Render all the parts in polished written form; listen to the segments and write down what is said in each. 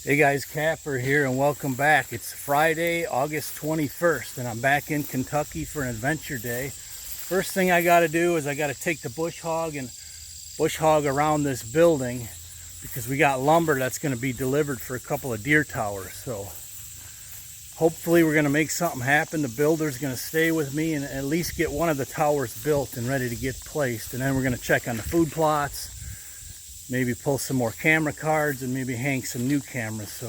Hey guys, Kapper here and welcome back. It's Friday, August 21st and I'm back in Kentucky for an adventure day. First thing I got to do is I got to take the bush hog and bush hog around this building because we got lumber that's going to be delivered for a couple of deer towers. So hopefully we're going to make something happen. The builder's going to stay with me and at least get one of the towers built and ready to get placed. And then we're going to check on the food plots. Maybe pull some more camera cards and maybe hang some new cameras. So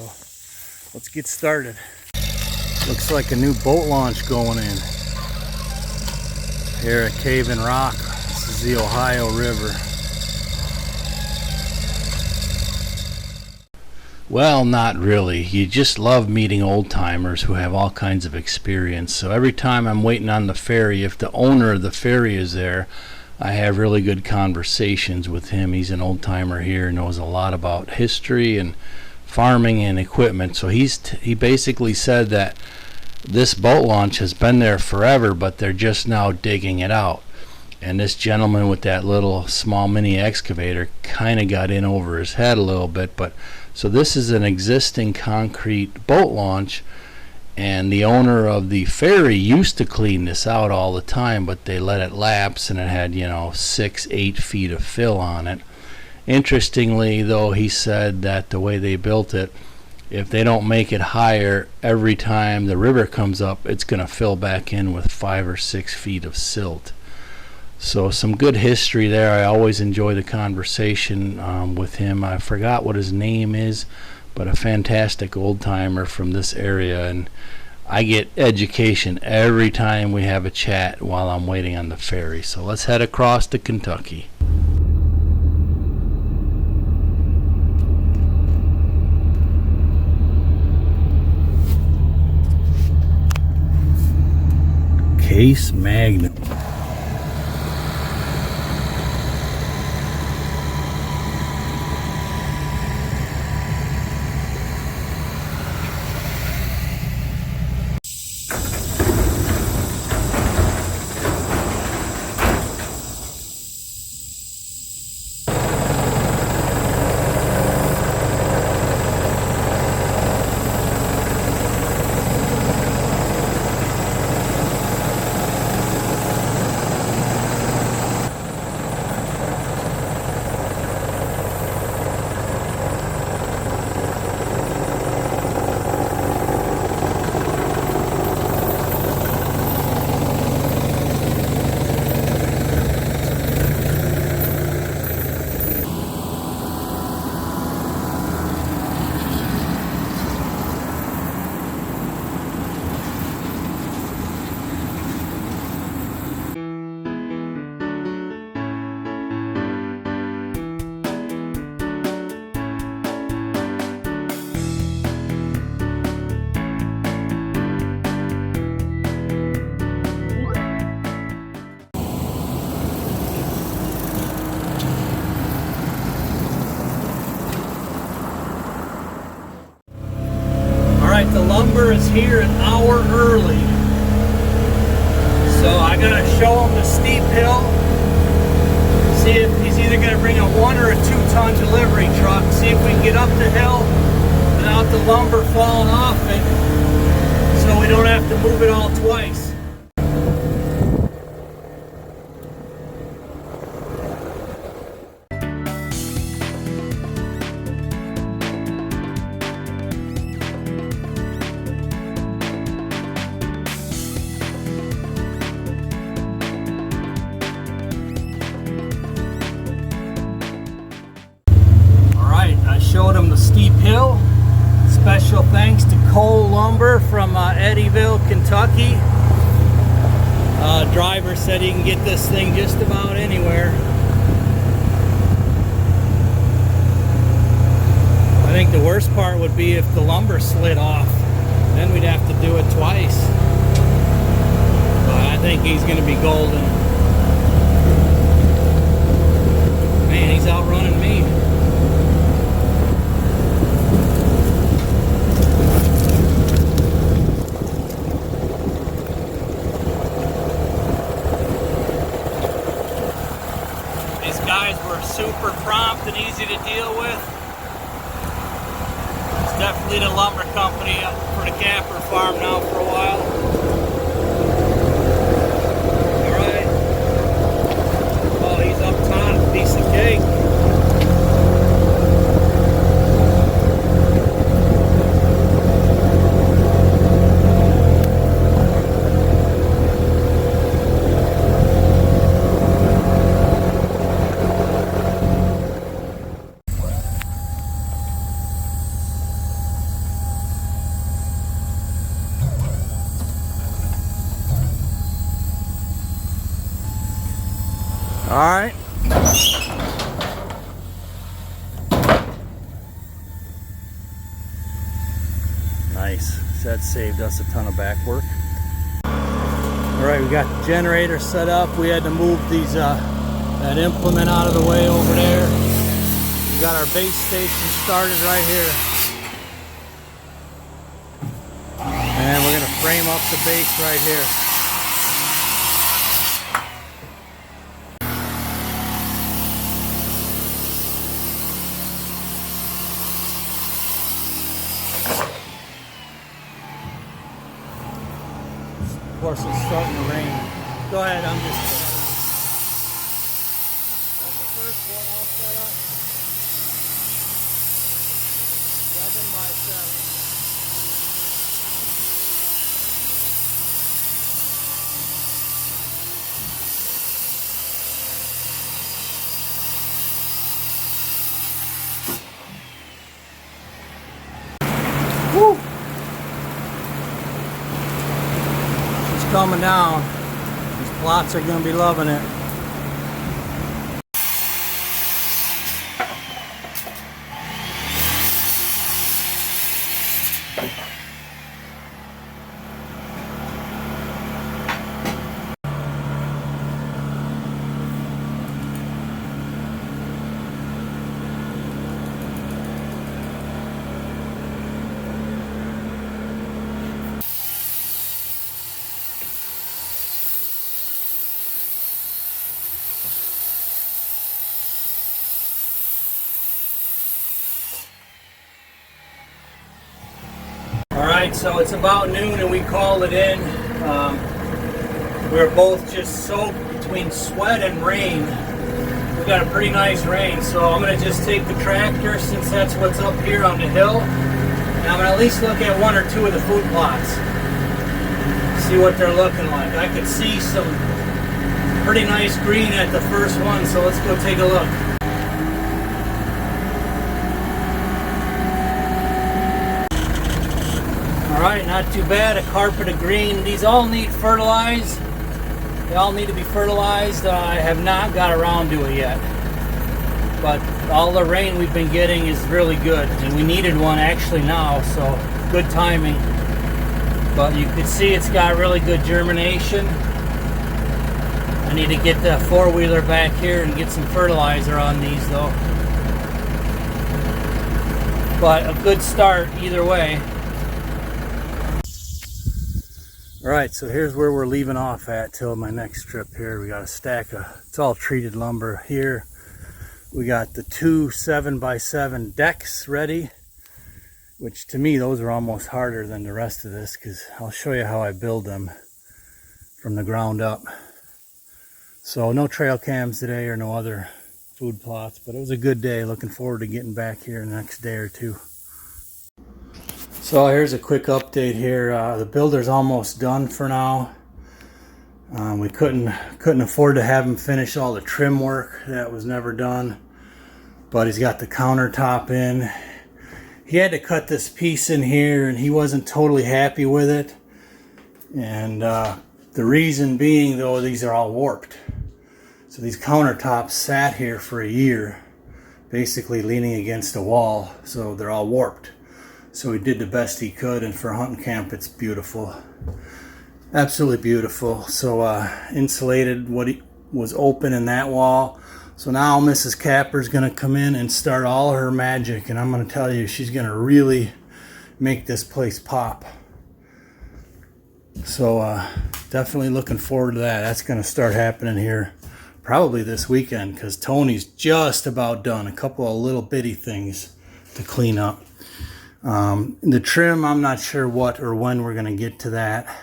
let's get started. Looks like a new boat launch going in here at Cabin Rock. This is the Ohio River. Well, not really. You just love meeting old timers who have all kinds of experience. So every time I'm waiting on the ferry, if the owner of the ferry is there, I have really good conversations with him. He's an old timer here, knows a lot about history and farming and equipment. So he basically said that this boat launch has been there forever, but they're just now digging it out. And this gentleman with that little small mini excavator kind of got in over his head a little bit. But so this is an existing concrete boat launch. And the owner of the ferry used to clean this out all the time, but they let it lapse and it had, 6-8 feet of fill on it. Interestingly, though, he said that the way they built it, if they don't make it higher, every time the river comes up, it's going to fill back in with 5 or 6 feet of silt. So some good history there. I always enjoy the conversation with him. I forgot what his name is, but a fantastic old timer from this area, and I get education every time we have a chat while I'm waiting on the ferry. So let's head across to Kentucky. Case Magnum. The lumber is here an hour early, so I gotta show him the steep hill, see if he's either gonna bring a 1 or a 2-ton delivery truck, see if we can get up the hill without the lumber falling off it, so we don't have to move it all twice. Showed him the steep hill. Special thanks to Cole Lumber from Eddyville, Kentucky. Driver said he can get this thing just about anywhere. I think the worst part would be if the lumber slid off. Then we'd have to do it twice. But I think he's going to be golden. Man, he's outrunning me. Guys were super prompt and easy to deal with. Definitely the lumber company for the Kapper farm now for a while. Alright. Oh, he's up top. Piece of cake. All right. Nice. So that saved us a ton of back work. All right, we got the generator set up. We had to move these that implement out of the way over there. We got our base station started right here. And we're gonna frame up the base right here. Of course, it's starting to rain. Go ahead, I'm just got the first one all set up. 7 by 7. Woo! Coming down. These plots are going to be loving it. Alright, so it's about noon and we called it in. We were both just soaked between sweat and rain. We got a pretty nice rain, so I'm going to just take the tractor since that's what's up here on the hill. And I'm going to at least look at 1 or 2 of the food plots. See what they're looking like. I could see some pretty nice green at the first one, so let's go take a look. Alright, not too bad. A carpet of green. These all need fertilized. They all need to be fertilized. I have not got around to it yet. But all the rain we've been getting is really good. And we needed one actually now, so good timing. But you can see it's got really good germination. I need to get the four-wheeler back here and get some fertilizer on these though. But a good start either way. Alright, so here's where we're leaving off at till my next trip here. We got a stack of, it's all treated lumber here. We got the 2 7x7 decks ready, which to me those are almost harder than the rest of this because I'll show you how I build them from the ground up. So no trail cams today or no other food plots, but it was a good day. Looking forward to getting back here the next day or two. So here's a quick update here. The builder's almost done for now. We couldn't afford to have him finish all the trim work. That was never done. But he's got the countertop in. He had to cut this piece in here and he wasn't totally happy with it. And the reason being though, these are all warped. So these countertops sat here for a year, basically leaning against a wall. So they're all warped. So he did the best he could, and for a hunting camp, it's beautiful. Absolutely beautiful. So insulated what was open in that wall. So now Mrs. Kapper's gonna come in and start all her magic, and I'm gonna tell you, she's gonna really make this place pop. So definitely looking forward to that. That's gonna start happening here probably this weekend, because Tony's just about done. A couple of little bitty things to clean up. The trim, I'm not sure what or when we're going to get to that.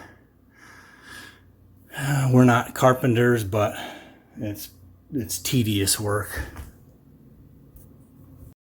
We're not carpenters, but it's tedious work.